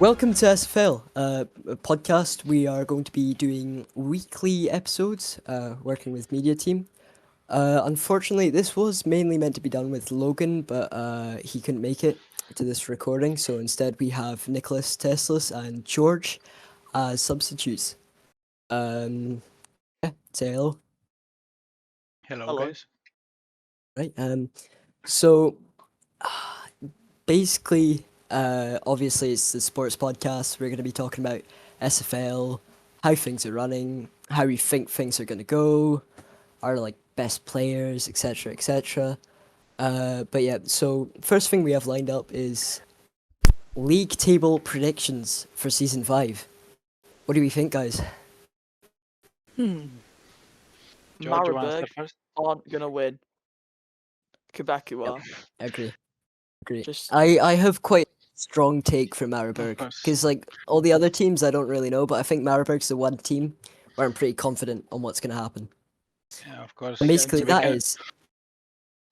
Welcome to SFL, a podcast. We are going to be doing weekly episodes, working with media team. Unfortunately, this was mainly meant to be done with Logan, but he couldn't make it to this recording, so instead we have Nicholas, Teslas, and George as substitutes. Say hello. Hello, Hello. guys. Right. So basically, obviously, it's the sports podcast. We're going to be talking about SFL, how things are running, how we think things are going to go, our like best players, etc., etc. But yeah, so first thing we have lined up is league table predictions for season 5. What do we think, guys? Hmm. George, you want to Maribor start first? aren't gonna win. Quebec who Yep. are. Agree. Just I have quite a strong take for Of Maribor course. because like all the other teams I don't really know, but I think Maribor's the one team where I'm pretty confident on what's going to happen. Yeah, of course. And basically We that can is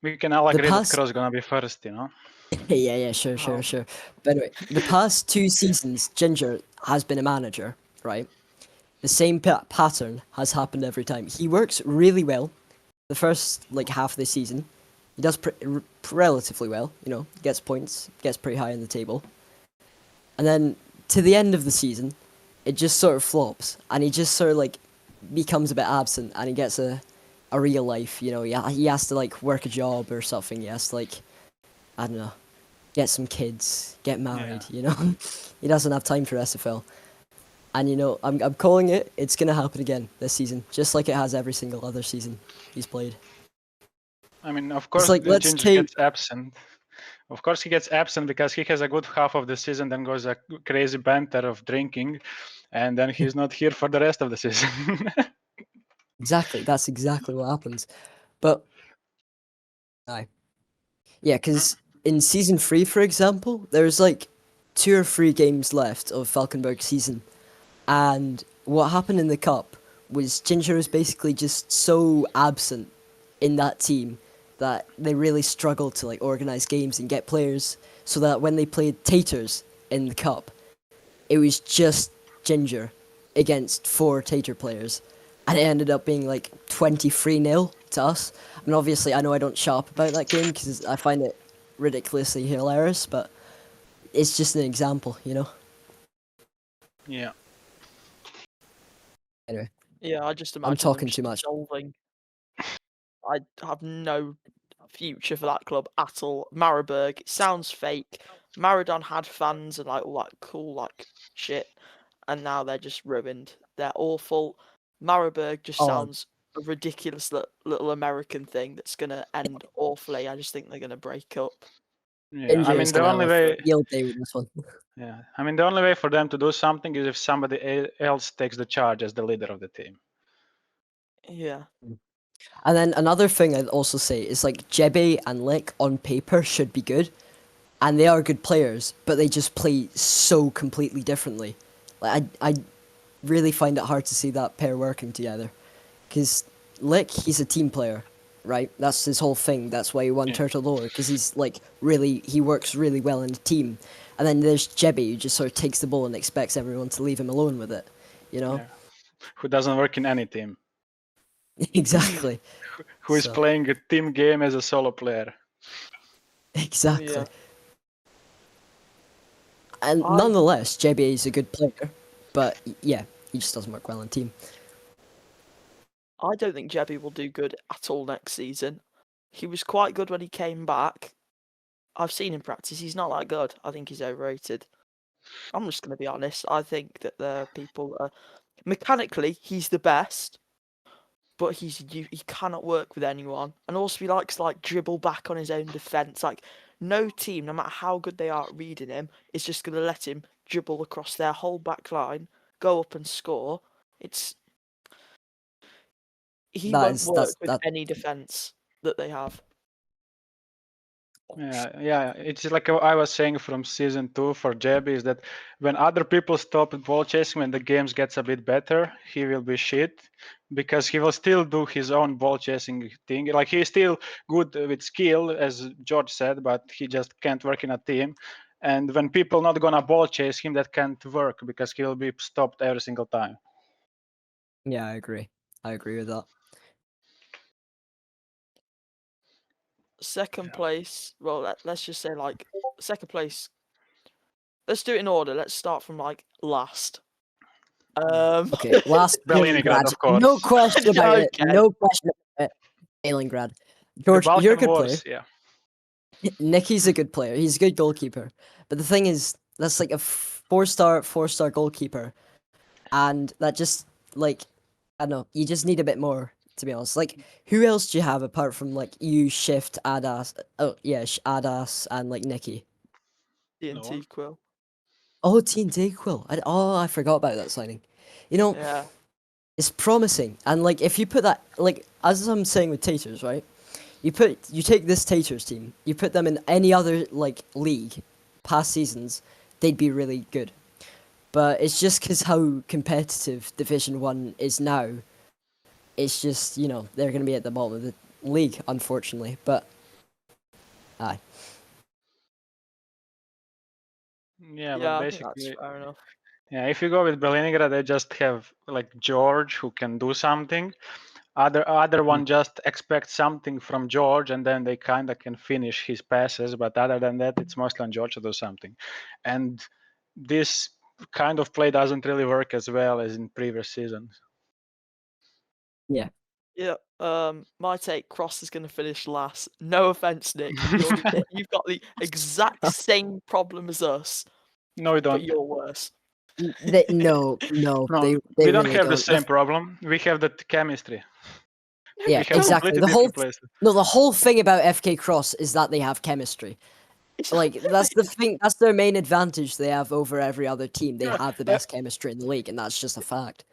we can all the agree that past. Kroos gonna be first, Yeah, sure, Oh. sure. But anyway, the past 2 seasons, Ginger has been a manager, right? The same pattern has happened every time. He works really well the first like half of the season. He does relatively well, gets points, gets pretty high on the table. And then to the end of the season, it just sort of flops, and he just sort of like becomes a bit absent, and he gets a real life. He has to like work a job or something. He has to like, I don't know, get some kids, get married. He doesn't have time for SFL. And I'm calling it. It's gonna happen again this season, just like it has every single other season he's played. I mean, of course, like, the let's Ginger take- gets absent. Of course, he gets absent because he has a good half of the season, then goes a crazy banter of drinking, and then he's not here for the rest of the season. Exactly. That's exactly what happens. But yeah, because in season 3, for example, there's like 2 or 3 games left of Falkenberg season, and what happened in the cup was Ginger was basically just so absent in that team that they really struggled to like organize games and get players, so that when they played Taters in the cup, it was just Ginger against 4 Tater players, and it ended up being like 23-0 to us. I mean, obviously, I know I don't shut up about that game because I find it ridiculously hilarious, but it's just an example. Yeah. Anyway, yeah, I just imagine I'm talking them too much. dissolving. I have no future for that club at all. Maribor, it sounds fake. Maradon had fans and like all that cool like shit, and now they're just ruined. They're awful. Maribor just Oh, sounds a ridiculous little American thing that's gonna end awfully. I just think they're gonna break up. Yeah. I Ginger mean, is the gonna only have a way. field day with this one. Yeah. I mean, the only way for them to do something is if somebody else takes the charge as the leader of the team. Yeah. And then another thing I'd also say is like Jebe and Lick on paper should be good, and they are good players, but they just play so completely differently. Like I really find it hard to see that pair working together, because Lick, he's a team player, right? That's his whole thing. That's why he won Yeah. Turtle Lore, because he's like he works really well in a team. And then there's Jebe, who just sort of takes the ball and expects everyone to leave him alone with it. Yeah. Who doesn't work in any team? Exactly. Who is So- playing a team game as a solo player? Exactly. Yeah. And I- nonetheless, JBA is a good player, but yeah, he just doesn't work well in team. I don't think Jebby will do good at all next season. He was quite good when he came back. I've seen him practice. He's not that good. I think he's overrated. I'm just going to be honest. I think that the people mechanically he's the best, but he cannot work with anyone. And also he likes to like dribble back on his own defense. Like no team, no matter how good they are at reading him, is just going to let him dribble across their whole back line, go up and score. He won't work with any defense that they have. Yeah. It's like I was saying from season 2 for Jeb is that when other people stop ball chasing, when the games gets a bit better, he will be shit because he will still do his own ball chasing thing. Like he's still good with skill, as George said, but he just can't work in a team. And when people not gonna ball chase him, that can't work because he will be stopped every single time. Yeah, I agree. I agree with that. Second place. Well, let's just say like second place. Let's do it in order. Let's start from like last. Okay, last Kaliningrad, Stalingrad. of course. No question about it. Okay. No question about it. Stalingrad. The George, you're a Balkan good Wars, player. yeah. Nicky's a good player. He's a good goalkeeper. But the thing is, that's like a four-star goalkeeper. And that just, like, I don't know, you just need a bit more, to be honest. Like, who else do you have apart from, like, you, Shift, Adas, Adas, and, like, Nicky? TNT Quill. Oh, TNT Quill. I forgot about that signing. You know, Yeah. it's promising. And, like, if you put that, like, as I'm saying with Taters, right? You take this Taters team, you put them in any other, like, league, past seasons, they'd be really good. But it's just because how competitive Division 1 is now. It's just, you know, they're going to be at the bottom of the league, unfortunately. But, aye. Yeah, Yeah, but I think that's basically, fair enough. yeah, if you go with Kaliningrad, they just have like George who can do something. Other one just expect something from George, and then they kind of can finish his passes. But other than that, it's mostly on George to do something. And this kind of play doesn't really work as well as in previous seasons. Yeah. Yeah. My take: Cross is going to finish last. No offense, Nick. You've got the exact same problem as us, No, we but don't. you're worse. No, No, they we don't really have the don't. same problem. We have the chemistry. Yeah, We have exactly. completely different places. The whole thing about FK Cross is that they have chemistry. Like, that's the thing, that's their main advantage they have over every other team. They Yeah, have the best chemistry in the league, and that's just a fact.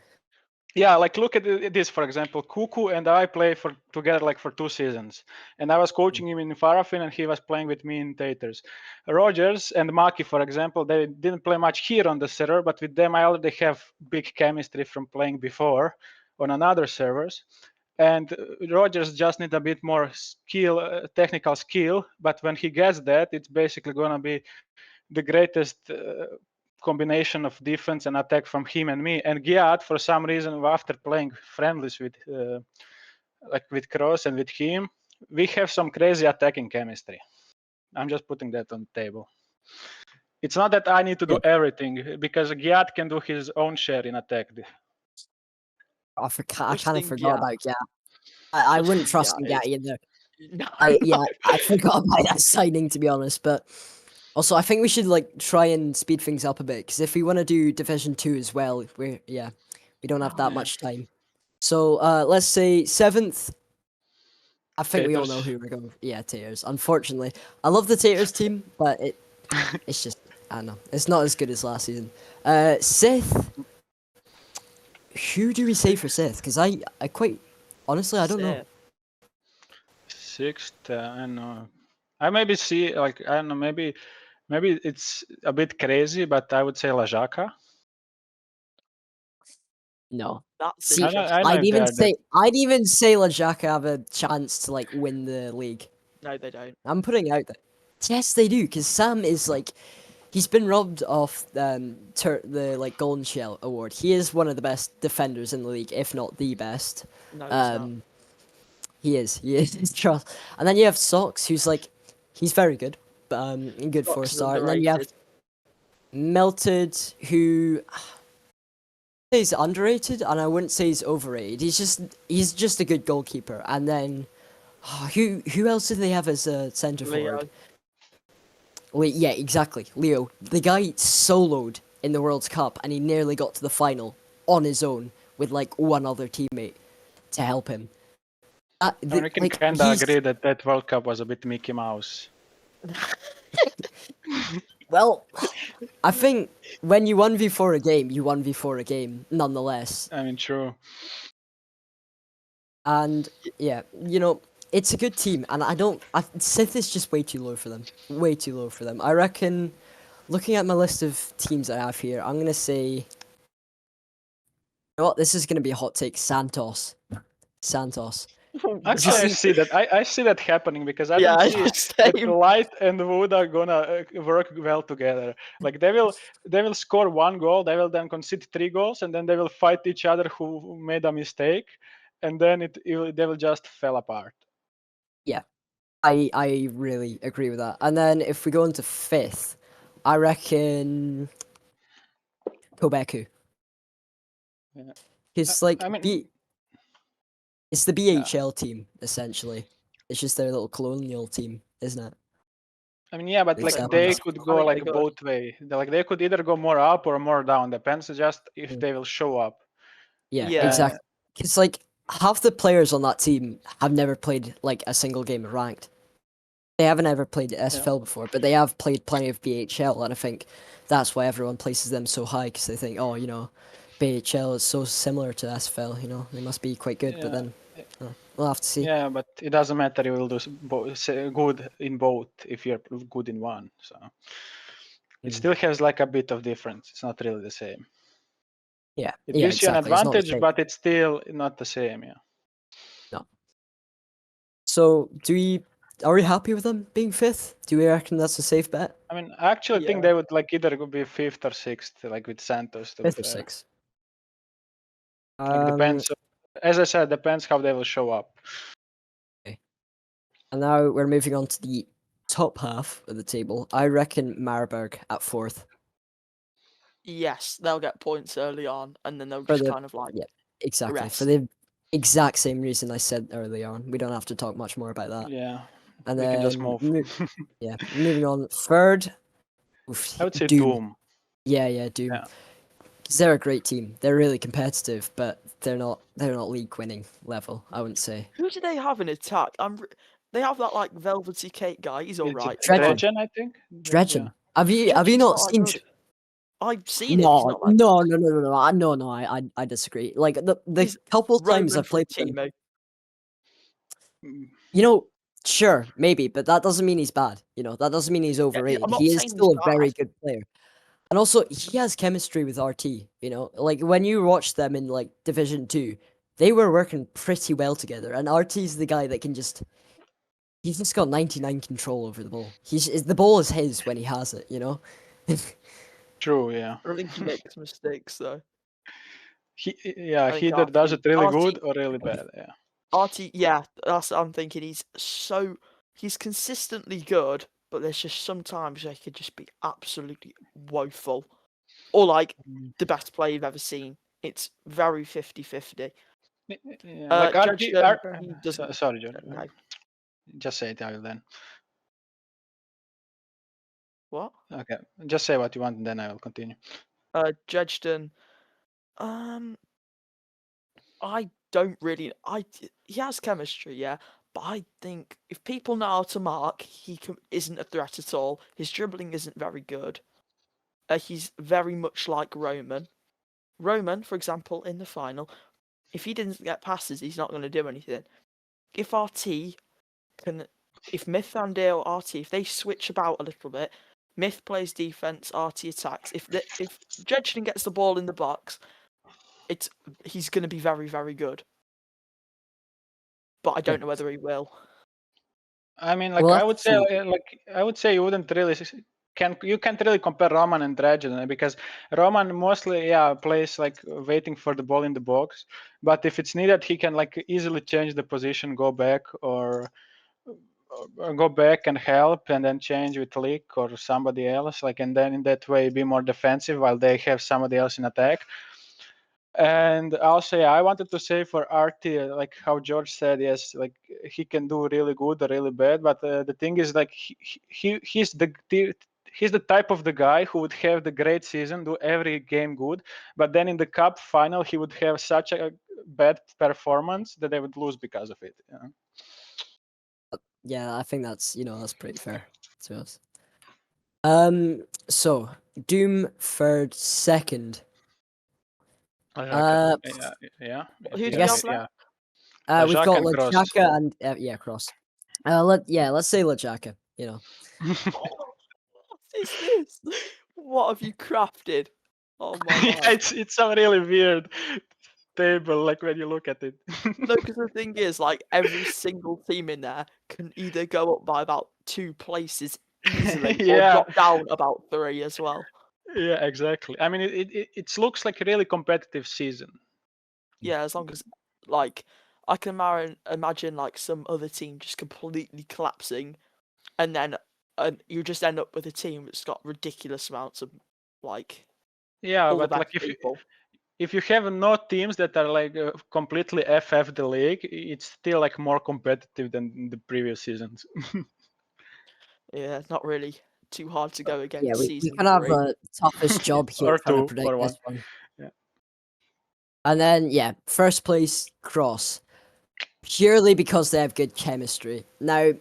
Yeah, like look at this, for example. Kuku and I play together like for 2 seasons, and I was coaching him in Farafin, and he was playing with me in Taters. Rogers and Maki, for example, they didn't play much here on the server, but with them I already have big chemistry from playing before on another servers. And Rogers just need a bit more skill, technical skill, but when he gets that, it's basically gonna be the greatest combination of defense and attack from him and me. And Giat, for some reason, after playing friendlies with Cross and with him, we have some crazy attacking chemistry. I'm just putting that on the table. It's not that I need to do everything, because Giat can do his own share in attack. I kind of Trusting forgot Giat. about Gat. I wouldn't trust Trusting Gat Giat either. No. I forgot about that signing, to be honest. But also, I think we should like try and speed things up a bit, because if we want to do Division 2 as well, we don't have that much time. So let's say 7th. I think we all know who we're going. Yeah, Taters. Unfortunately, I love the Taters team, but it's just, I don't know, it's not as good as last season. Sith. Who do we say for Sith? Because I quite honestly I don't know. Sixth, I don't know. I maybe see, like, I don't know, maybe it's a bit crazy, but I would say Lajaka. No. That's See, interesting. I know I'd if they even are say Lajaka have a chance to like win the league. No, they don't. I'm putting it out there. Yes, they do, because Sam is like, he's been robbed of the like Golden Shell award. He is one of the best defenders in the league, if not the best. No, he's not. He is. Trust. And then you have Socks, who's like, he's very good, but good for a Fox is start. And then you have underrated. Melted, who he's underrated, and I wouldn't say he's overrated. He's just a good goalkeeper. And then who else do they have as a centre forward? Wait, yeah, exactly. Leo. The guy soloed in the World Cup, and he nearly got to the final on his own with like one other teammate to help him. I can like, kind of agree that World Cup was a bit Mickey Mouse. Well, I think when you 1v4 a game, you 1v4 a game, nonetheless. I mean, true. And yeah, you know, it's a good team, and Sith is just way too low for them. Way too low for them. I reckon, looking at my list of teams I have here, I'm gonna say, you know what, this is gonna be a hot take. Santos. Actually, I see- see that. I see that happening because I Yeah, don't see that same. Light and Wood are gonna work well together. Like they will score one goal, they will then concede 3 goals, and then they will fight each other who made a mistake, and then they will just fell apart. Yeah, I really agree with that. And then if we go into fifth, I reckon Kobeku. Yeah. It's like I mean, it's the yeah. BHL team essentially. It's just their little colonial team, isn't it? I mean, yeah, but It's like happened. they That's- could I go think like they're good. both way. Like they could either go more up or more down. Depends just if Mm. they will show up. Yeah, Yeah. exactly. It's like half the players on that team have never played like a single game of ranked. They haven't ever played SFL before, but they have played plenty of BHL, and I think that's why everyone places them so high because they think, oh, BHL is so similar to SFL. They must be quite good. But Yeah. then we'll have to see. Yeah, but it doesn't matter. You will do good in both if you're good in one. So it Mm. still has like a bit of difference. It's not really the same. Yeah, It yeah, gives you an exactly. It's not the advantage, same. but it's still not the same. Yeah. No. So, are we happy with them being fifth? Do we reckon that's a safe bet? I mean, I actually think Yeah. they would like either be fifth or sixth, like with Santos. To be Fifth or fair, sixth? like depends. As I said, depends how they will show up. And now we're moving on to the top half of the table. I reckon Marburg at fourth. Yes, they'll get points early on, and then they'll For just the kind of like yeah, exactly. rest. For the exact same reason I said earlier on. We don't have to talk much more about that. Yeah, And we can just then move. yeah, moving on. Third, I would say Doom. Doom. Yeah, Doom. Yeah. 'Cause they're a great team. They're really competitive, but they're not league winning level, I wouldn't say. Who do they have in attack? They have that like velvety cake guy. He's all It's right. Dredgen. Dredgen, I think. Dredgen. Yeah. Have you Dredgen's not not that seen good. I've seen him. He's No, not that no, good. no, I disagree. Like the He's couple times Roman I've for a played with him, teammate. sure, maybe, but that doesn't mean he's bad. That doesn't mean he's overrated. I'm not He is saying he's still a very bad. good player. And also, he has chemistry with RT, Like, when you watch them in, like, Division 2, they were working pretty well together. And RT's the guy that he's just got 99 control over the ball. The ball is his when he has it, True. Yeah. I think he makes mistakes though. He I think either does it really RT good or really bad. Yeah. RT, yeah, that's what I'm thinking. He's consistently good, but there's just sometimes they could just be absolutely woeful. Or like the best player you've ever seen. It's very 50-50. Yeah, like Judge RT, he doesn't. sorry, John. Okay. Just say it, I will then. What? Okay, just say what you want, and then I will continue. Jedgton. I don't really. He has chemistry, yeah, but I think if people know how to mark, isn't a threat at all. His dribbling isn't very good. He's very much like Roman. Roman, for example, in the final, if he didn't get passes, he's not going to do anything. If Myth and Dale RT, if they switch about a little bit, Myth plays defense, RT attacks. If Jedgton gets the ball in the box, he's going to be very, very good. But I don't know whether he will. I mean, like Well, I would say, you wouldn't really you can't really compare Roman and Dredgen because Roman mostly plays like waiting for the ball in the box, but if it's needed, he can like easily change the position, go back or go back and help, and then change with Lick or somebody else, like, and then in that way be more defensive while they have somebody else in attack. And also, I wanted to say for RT, like how George said, yes, like he can do really good or really bad. But the thing is, like he's the type of the guy who would have the great season, do every game good, but then in the cup final he would have such a bad performance that they would lose because of it. Yeah, I think that's pretty fair to us. So Doom third, second. Yeah. Who do we guess- have left? We've Lajaka got and Cross. Lajaka and Cross. Let's say Lajaka. What is this? What have you crafted? Oh my Yeah, god. it's so really weird table, like when you look at it. No, because the thing is, like, every single team in there can either go up by about 2 places easily or Yeah. drop down about 3 as well. Yeah, exactly. I mean, it looks like a really competitive season. Yeah, as long as, like, I can imagine, like, some other team just completely collapsing, and then you just end up with a team that's got ridiculous amounts of, like, Yeah, all the but like best people. if you have no teams that are like completely FF the league, it's still like more competitive than the previous seasons. Yeah, it's not really too hard to go against Yeah, we season can have 3. a toughest job here Or trying to two, predict or one. this one. Yeah. And then, yeah, first place, Cross. Purely because they have good chemistry. Now,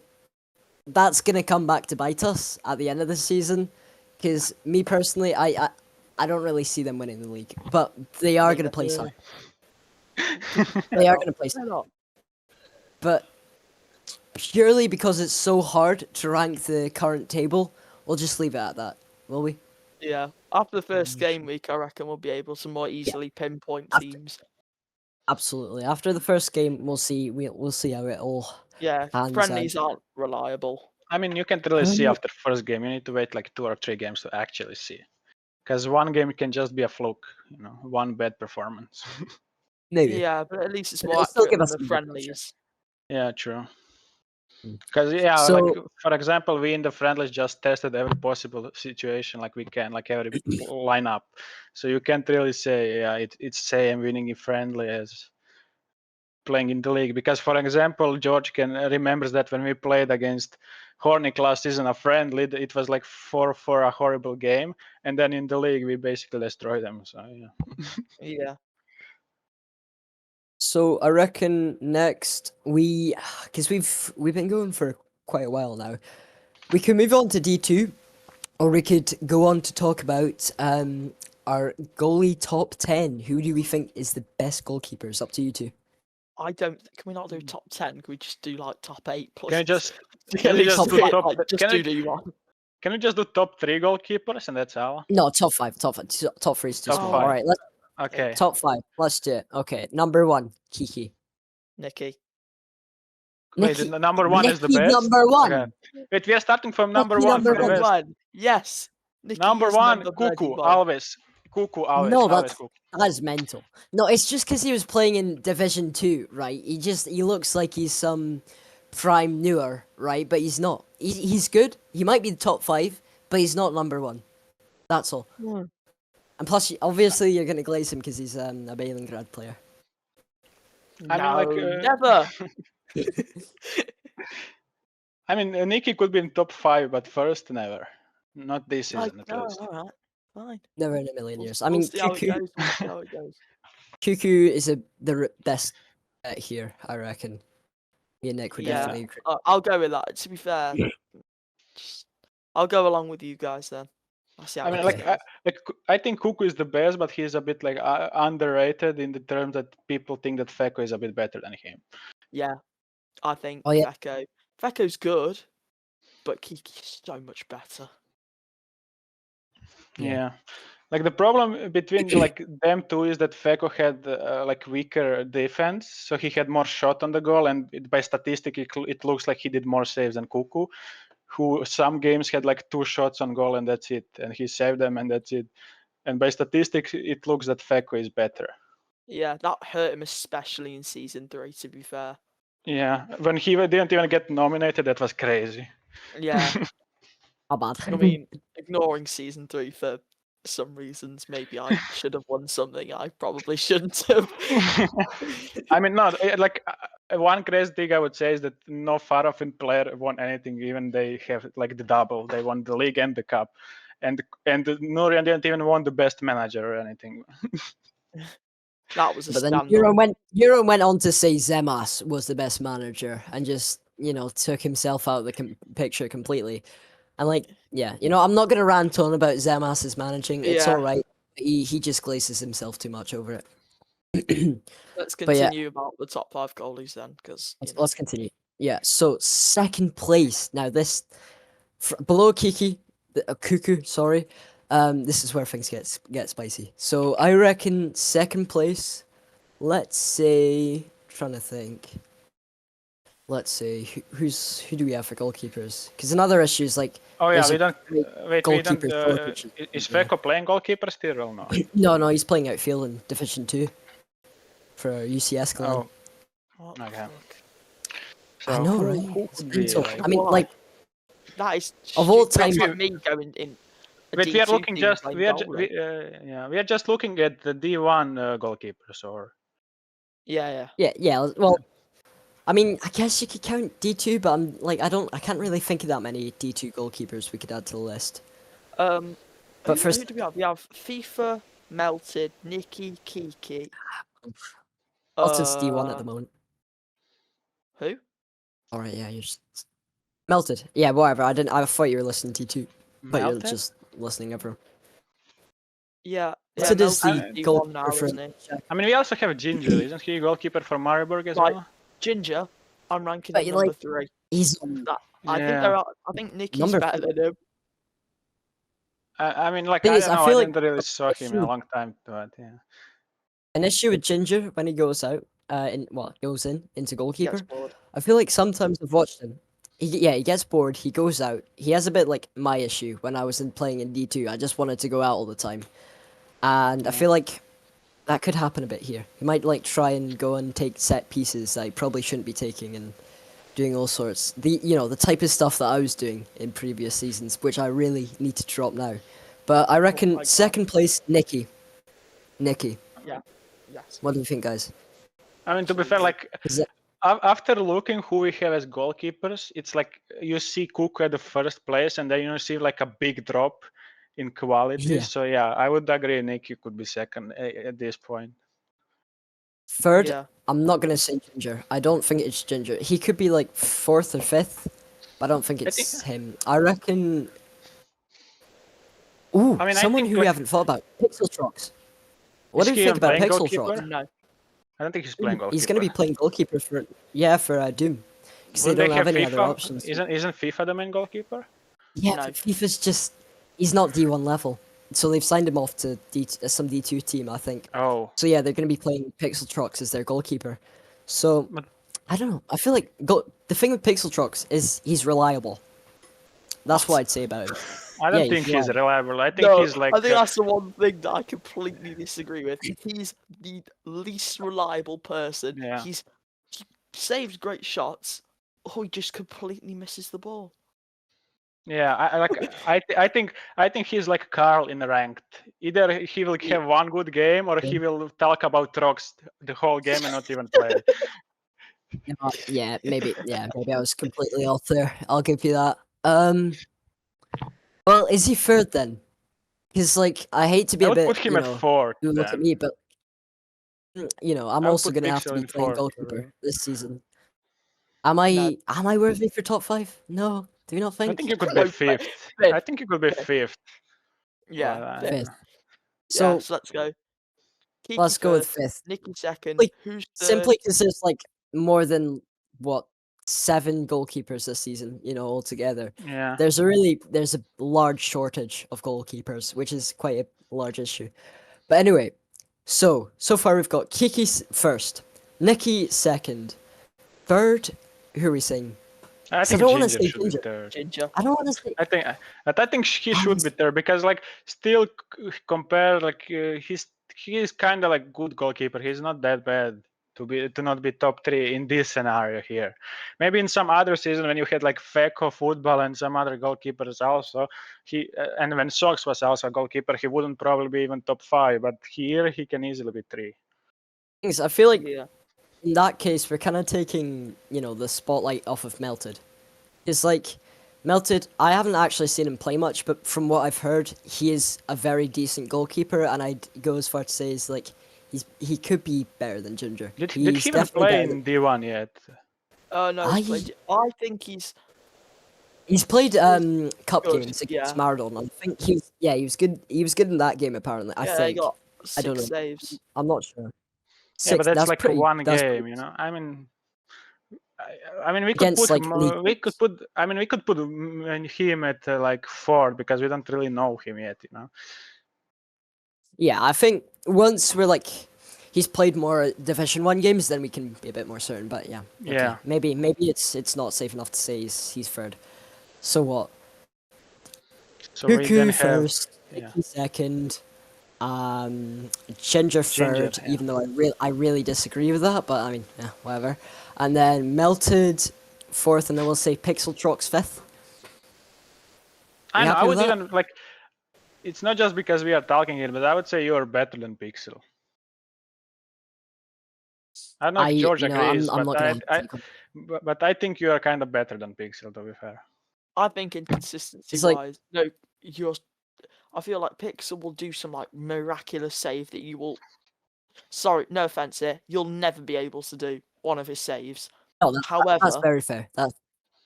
that's going to come back to bite us at the end of the season. Because me personally, I don't really see them winning the league. But they are going to place high. They are going to place Why high. not? But purely because it's so hard to rank the current table, we'll just leave it at that, will we? Yeah, after the first game week, I reckon we'll be able to more easily pinpoint After- teams. Absolutely. After the first game, we'll see. We'll see how it all Yeah, pans friendlies out. aren't reliable. I mean, you can't really see Um, after first game. You need to wait like 2 or 3 games to actually see. Because one game can just be a fluke, one bad performance. Maybe. Yeah, but at least it's But more it'll still accurate give than us the some good picture. friendlies. Yeah, true. Mm. Because like So for example, we in the friendlies just tested every possible situation like we can, like every lineup. So you can't really say it's same winning in friendly as playing in the league. Because for example, George can remembers that when we played against Hornick last season, a friendly, it was like 4-4, a horrible game, and then in the league we basically destroyed them. So yeah. Yeah. So I reckon next because we've been going for quite a while now, we can move on to D2, or we could go on to talk about our goalie top 10. Who do we think is the best goalkeepers? Up to you two. I don't. Can we not do top 10? Can we just do like top 8? Please? Can you just At can you least just do do it, top? like, just Can do I, D1. can we just do top 3 goalkeepers and that's all? No, top five. Top three is too Top small. five. All right, let's Okay. top 5. Let's do it. Okay, number 1, Kiki. Nikki. Wait, Nikki, the number 1 is the Nikki best. number 1. Okay. Wait, we are starting from number Nikki 1 number for the one. best. Yes. Nikki Number is 1, number bloody Cuckoo, one. always. Cuckoo, always. No, Always Cuckoo. that's mental. No, it's just because he was playing in Division 2, right? He looks like he's some prime newer, right? But he's not. He's good. He might be the top 5, but he's not number 1. That's all. Hmm. And plus, obviously, you're gonna glaze him because he's a Balingrad player. I mean, like, never. I mean, Nikki could be in top 5, but first, never. Not this season, at least. All right, fine. Never in a million years. I We'll mean, see how it Cuckoo. goes. We'll see how it goes. Cuckoo is the best bet here, I reckon. Me and Nick would Yeah. definitely agree. I'll go with that. To be fair, I'll go along with you guys then. I'll see how I it mean, goes. I think Cuckoo is the best, but he's a bit like underrated in the terms that people think that Feko is a bit better than him. Yeah, I think Oh, yeah. Feko's good, but Kiki's so much better. Yeah. Like the problem between like them two is that Feko had like weaker defense, so he had more shot on the goal, and by statistic it looks like he did more saves than Cuckoo, who some games had like 2 shots on goal and that's it, and he saved them and that's it. And by statistics, it looks that Feko is better. Yeah, that hurt him especially in season 3. To be fair. Yeah, when he didn't even get nominated, that was crazy. Yeah, How bad? I mean, ignoring season 3 for some reasons, maybe I should have won something I probably shouldn't have. I mean, no, like one crazy thing I would say is that no Farofin player won anything, even they have like the double. They won the league and the cup, and Nurian didn't even won the best manager or anything. That was a But then scandal. Euron went on to say Zemas was the best manager and just took himself out of the picture completely. And like, yeah, I'm not gonna rant on about Zemas's managing. It's Yeah. all right. He just glazes himself too much over it. Let's But yeah. continue about the top 5 goalies then, because Let's continue. Yeah. So second place now. This below Kiki, Cuckoo. Sorry. This is where things get spicy. So I reckon second place. let's say, trying to think. Let's see, who do we have for goalkeepers? Because another issue is like, Oh yeah, there's we a don't. great Wait, we don't. goalkeeper shortage. Is Yeah. Feko playing goalkeeper still or no? No, he's playing outfield in Division 2 for UCS Clan. Oh, What the okay. fuck? So I know, who, right? who It's could be mental. like? I mean, Why? like, That is Of all stupid. That's time- like me going in. Wait, we are looking we are just looking at the D1 goalkeepers, or Yeah. yeah. Well, I mean, I guess you could count D2, but I can't really think of that many D2 goalkeepers we could add to the list. But But who first- do we have? We have FIFA, Melted, Nikki, Kiki. Melted's D1 at the moment. Who? All right, yeah, you're just Melted. Yeah, whatever. I thought you were listening to D2, but you're Melted? just listening everyone. Yeah. Melted is the Melted's D1 goalkeeper now, for. isn't he? I mean, we also have Ginger, isn't he a goalkeeper for Maribor as Right. well? Ginger, I'm ranking But him you number like- 3. He's Yeah. I think Nicky's Number better than him. I mean, like Thing I is, don't I know. feel I like didn't really saw him in a should- long time, but yeah. an issue with Ginger when he goes out. Goes into goalkeeper. Gets bored. I feel like sometimes I've watched him. He gets bored. He goes out. He has a bit like my issue when I was playing in D2. I just wanted to go out all the time, and I feel like that could happen a bit here. He might like try and go and take set pieces that he probably shouldn't be taking and doing all sorts. The type of stuff that I was doing in previous seasons, which I really need to drop now. But I reckon my God. second place, Nicky. Yes. What do you think, guys? I mean, to be fair, like Is it- after looking who we have as goalkeepers, it's like you see Kube at the first place, and then you see like a big drop in quality. Yeah. So yeah, I would agree. Nicky could be second at this point. Third, Yeah. I'm not gonna say Ginger. I don't think it's Ginger. He could be like fourth or fifth, but I don't think I it's him. I reckon. Ooh, I mean, I someone think, who we like- haven't thought about. Pixeltrox. What Is do you he think about playing Pixeltrox? goalkeeper? No. I don't think he's playing goalkeeper. He's gonna be playing goalkeeper for Doom, because they Wouldn't don't have have any FIFA? other options. Isn't FIFA the main goalkeeper? Yeah, No. but FIFA's just he's not D1 level, so they've signed him off to some D2 team, I think. Oh, So yeah, they're going to be playing Pixeltrox as their goalkeeper. So But- I don't know. I feel like the thing with Pixeltrox is he's reliable. That's what I'd say about him. I don't Yeah, think he's he's reliable. I think No, he's like. I think that's the one thing that I completely disagree with. He's the least reliable person. Yeah. He saves great shots. Oh, he just completely misses the ball. Yeah, I think he's like Carl in ranked. Either he will have one good game, or he will talk about Trox the whole game and not even play. Yeah, maybe I was completely off there. I'll give you that. Well, is he third then? Because like I hate to be I a would bit, put him you at know, fourth. you look at then. me, but I'm I would also put gonna have to Pixel be in playing fourth, goalkeeper this season. Am I worthy for top 5? No, do you not think? I think you could No, be fifth. fifth. I think you could be Fifth. fifth. Yeah. Well, fifth. Fifth. So So let's go. Kiki let's go with first, fifth. Nicky second. Like, Who's third? Simply because there's like more than 7 goalkeepers this season, altogether. Yeah. There's a large shortage of goalkeepers, which is quite a large issue. But anyway, so far we've got Kiki first, Nicky second, third. Who are we saying? I So I think don't wanna Ginger say should be Ginger. third. Ginger. I don't want to say. I think he should be there because like still compare like he is kind of like good goalkeeper. He's not that bad to not be top 3 in this scenario here. Maybe in some other season when you had like Feko football and some other goalkeepers also and when Sox was also a goalkeeper, he wouldn't probably be even top 5. But here he can easily be 3. Things. I feel like Yeah. in that case we're kind of taking the spotlight off of Melted. It's like Melted. I haven't actually seen him play much, but from what I've heard, he is a very decent goalkeeper, and I'd go as far to say is like he could be better than Ginger. Did He's he even definitely play better in D1 yet? No, I think he's He's played cup good, games against yeah. Maradona. I think he was good. He was good in that game apparently. I he think. got I don't 6 know. saves. I'm not sure. Yeah, but that's like pretty, one that's game, pretty- you know. I mean, we could Against, put like, league we could games. put. I mean, we could put him at like 4 because we don't really know him yet, you know. Yeah, I think once we're like, he's played more Division 1 games, then we can be a bit more certain. But yeah, okay. Yeah. Maybe it's not safe enough to say he's third. So what? So we then Cuckoo have first, yeah. Mickey second, Ginger Ginger, third. yeah. Even though I really disagree with that, but I mean, yeah, whatever. And then Melted fourth, and then we'll say Pixel Trox fifth. I know. happy I with would that? even like. It's not just because we are talking here, but I would say you are better than Pixel. I don't know if George agrees, I'm not gonna. but I think you are kind of better than Pixel, to be fair. I think in consistency It's like- wise, no, I feel like Pixel will do some like miraculous save that you will. Sorry, no offense here. You'll never be able to do one of his saves. No, that's However, very fair.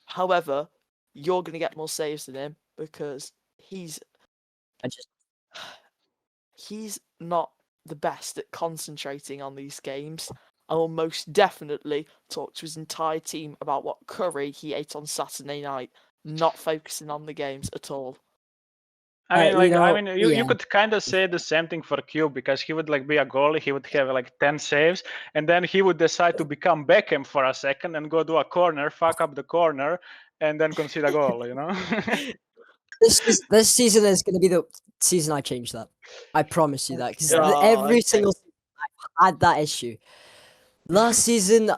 however, you're gonna get more saves than him because he's not the best at concentrating on these games. I will most definitely talk to his entire team about what curry he ate on Saturday night, not focusing on the games at all. I mean, you yeah. could kind of say the same thing for Cube, because he would like be a goalie, he would have like 10 saves, and then he would decide to become Beckham for a second and go do a corner, fuck up the corner, and then concede a goal. This season is going to be the season I change that. I promise you that, because every okay. single season I've had that issue. Last season,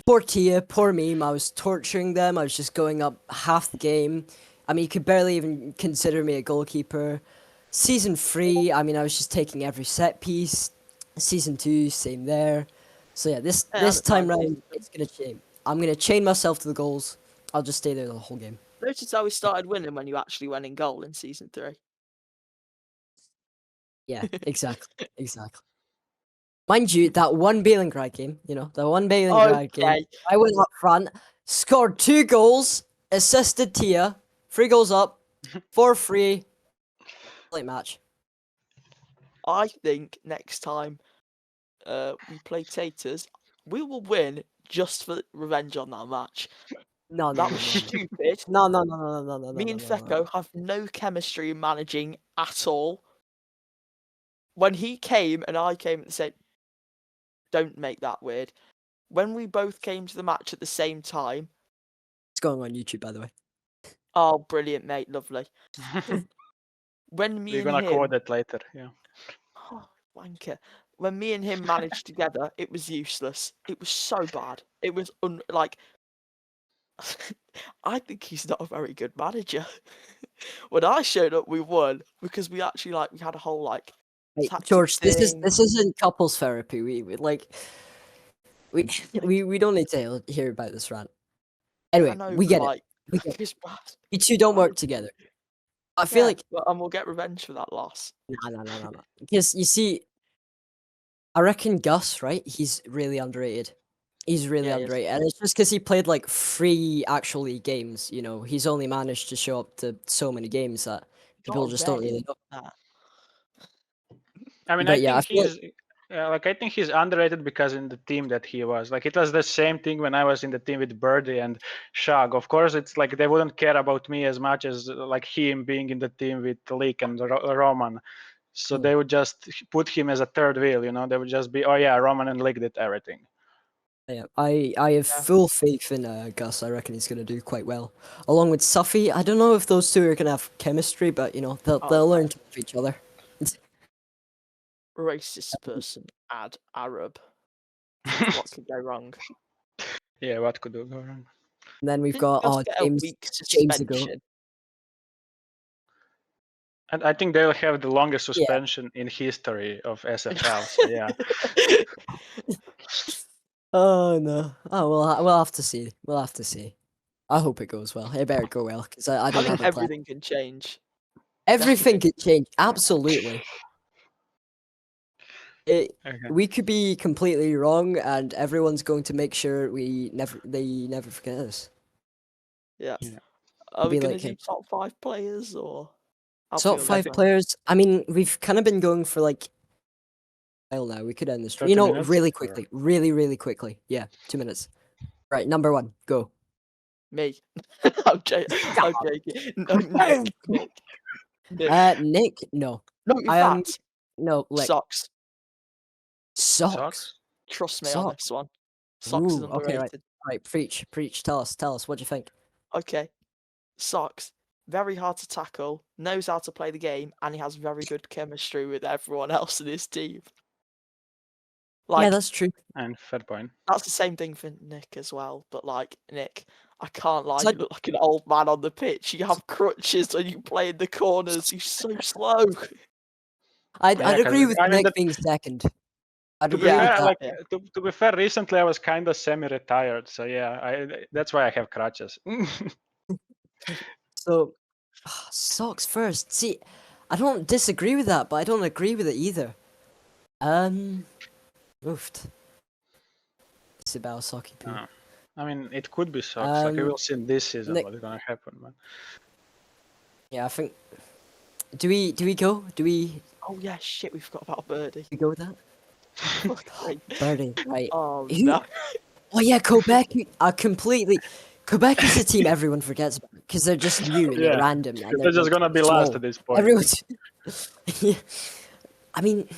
poor Tia, poor me. I was torturing them. I was just going up half the game. I mean, you could barely even consider me a goalkeeper. Season 3, I mean, I was just taking every set piece. Season 2, same there. So yeah, this time round, it's gonna change. I'm gonna chain myself to the goals. I'll just stay there the whole game. Notice how we started winning when you actually went in goal in season 3. Yeah, exactly. Mind you, that one Balingrad game, game, I went up front, scored 2 goals, assisted Tia, 3 goals up, 4-3, late match. I think next time we play Taters, we will win just for revenge on that match. No, That was stupid. No. Me and Fecko have no chemistry in managing at all. When he came and I came and said, don't make that weird. When we both came to the match at the same time. It's going on YouTube, by the way. Oh, brilliant, mate. Lovely. When me We're and gonna him... quote it later, yeah. Oh, wanker. When me and him managed together, it was useless. It was so bad. It was I think he's not a very good manager. When I showed up, we won because we actually we had a whole Hey, tactics George, this thing. isn't couples therapy. We don't need to hear about this rant. Anyway, know, we get it. It's bad. You two don't work together. I feel like and we'll get revenge for that loss. no. Because you see, I reckon Gus, right? He's really underrated. He's really underrated, and it's just because he played 3 actual league games. He's only managed to show up to so many games that people just don't really know. I mean, But I think he's underrated because in the team that he was, it was the same thing when I was in the team with Birdie and Shag. Of course, it's they wouldn't care about me as much as him being in the team with Leek and Roman. So they would just put him as a third wheel. They would just be, oh yeah, Roman and Leek did everything. Yeah, I have full faith in Gus. I reckon he's going to do quite well. Along with Suffy, I don't know if those two are going to have chemistry, but they'll learn to love each other. Racist person, add Arab. What could go wrong? Yeah, what could go wrong? And then we've got James ago. And I think they'll have the longest suspension in history of SFL. So yeah. Oh no! Oh, we'll have to see. I hope it goes well. It better go well because I don't think have a plan. everything can change. Everything could change. Absolutely. We could be completely wrong, and everyone's going to make sure they never forget us. Yeah. Are we going to do top 5 players or top 5 players? I mean, we've kind of been going for well, now we could end this. Really quickly, really quickly. Yeah, 2 minutes. Right, number 1, go. Me. I'm joking. No, Nick. Nick, no. No, you fat. No, Socks. Socks. Trust me on Socks. this one. Socks is Ooh, okay, underrated. right. Preach. Tell us. What do you think? Okay. Socks, very hard to tackle, knows how to play the game, and he has very good chemistry with everyone else in his team. Yeah, Like, that's true. And fair point. that's the same thing for Nick as well. But like Nick, I can't lie, It's you look like an old man on the pitch. You have crutches and you play in the corners. You're so slow. I'd Yeah, 'cause agree with I mean Nick being second. I'd To be agree with fair, that. like yeah. to be fair, recently I was kind of semi-retired, so yeah, that's why I have crutches. So, socks first. See, I don't disagree with that, but I don't agree with it either. Oofed. It's about soccer. Oh. I mean, it could be socks. Like we will see this season Nick- what's gonna happen, man. Yeah, I think. Do we go? Do we Oh yeah, shit, we forgot about Birdie. go with that? Fuck's sake. Birdie, right? Oh Who- no. Oh yeah, Quebec. Quebec is a team everyone forgets about because they're just new and they're Yeah, random. And They're just like, gonna be last small. at this point. Everyone's. Yeah. I mean,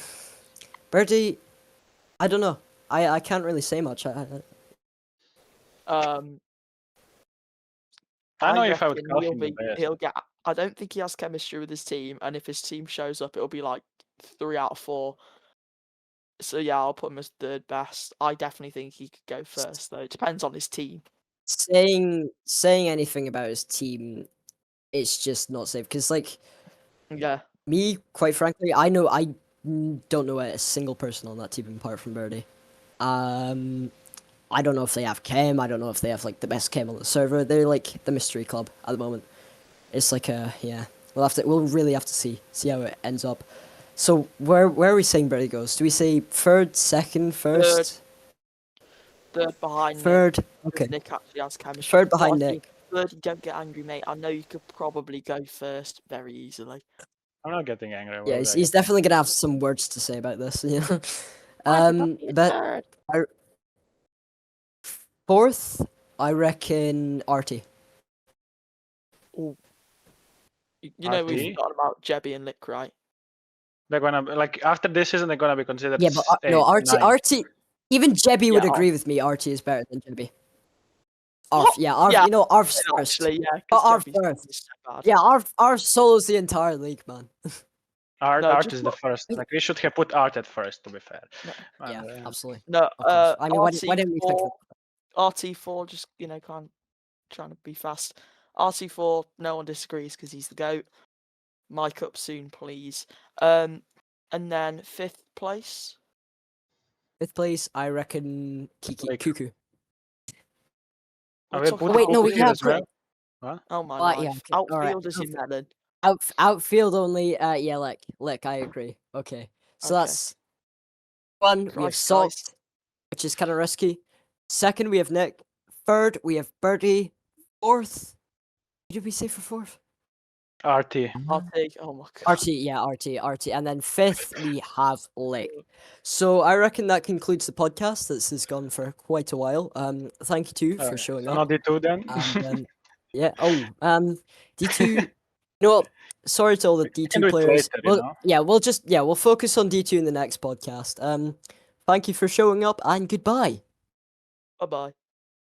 Birdie. I don't know. I can't really say much. I know if I would reckon call him the best. he'll get. I don't think he has chemistry with his team, and if his team shows up, it'll be like 3 out of 4. So yeah, I'll put him as third best. I definitely think he could go first, though. It depends on his team. saying anything about his team, it's just not safe. Because like Yeah. me, quite frankly, I don't know a single person on that team apart from Birdie. I don't know if they have chem. I don't know if they have like the best chem on the server. They're like the mystery club at the moment. It's like yeah. We'll really have to see how it ends up. So where are we saying Birdie goes? Do we say third, second, first? Third behind Third. Nick. Okay. Nick actually has chemistry. Third But I behind think Nick. Third, don't get angry, mate. I know you could probably go first very easily. I'm not getting angry. Yeah, he's definitely gonna have some words to say about this. You know. But Third. fourth, I reckon Artie. You know we've RT? forgotten about Jebby and Lick, right? They're gonna like after this season they're gonna be considered. Yeah, but no, Artie. Even Jebby would Yeah, agree with me. Artie is better than Jebby. What? Arf, yeah, Arf. Yeah, You know, Arf's first. Actually, yeah. But 'cause Arf Jebby's first. is so bad. Yeah, Arf solos the entire league, man. Art No, is just the what- first. Like we should have put Art at first, to be fair. No. Yeah, And, absolutely. No, Of course. I mean, why didn't we think of RT4, just trying to be fast. RT4, no one disagrees because he's the GOAT. Mic up soon, please. And then 5th place. fifth place? I reckon Kiki Like- Cuckoo. I We're will talking put Wait, no, we Cuckoo here have as well. What? Oh my Well, yeah, life. okay, alright, Outfielders in Melon. Outfield only. Yeah, Lick. I agree. Okay, so Okay. that's one. We have Christ, Salt, which is kind of risky. Second, we have Nick. Third, we have Birdie. Fourth, who did we say for fourth? RT. RT. Oh my god. RT, yeah, RT, and then fifth we have Lick. So I reckon that concludes the podcast. This has gone for quite a while. Thank you too for showing up. Not D2 then. And yeah. Oh, D2. You know what? Sorry to all the can do D2 it players. later, you know? We'll focus on D2 in the next podcast. Thank you for showing up and goodbye. Bye bye.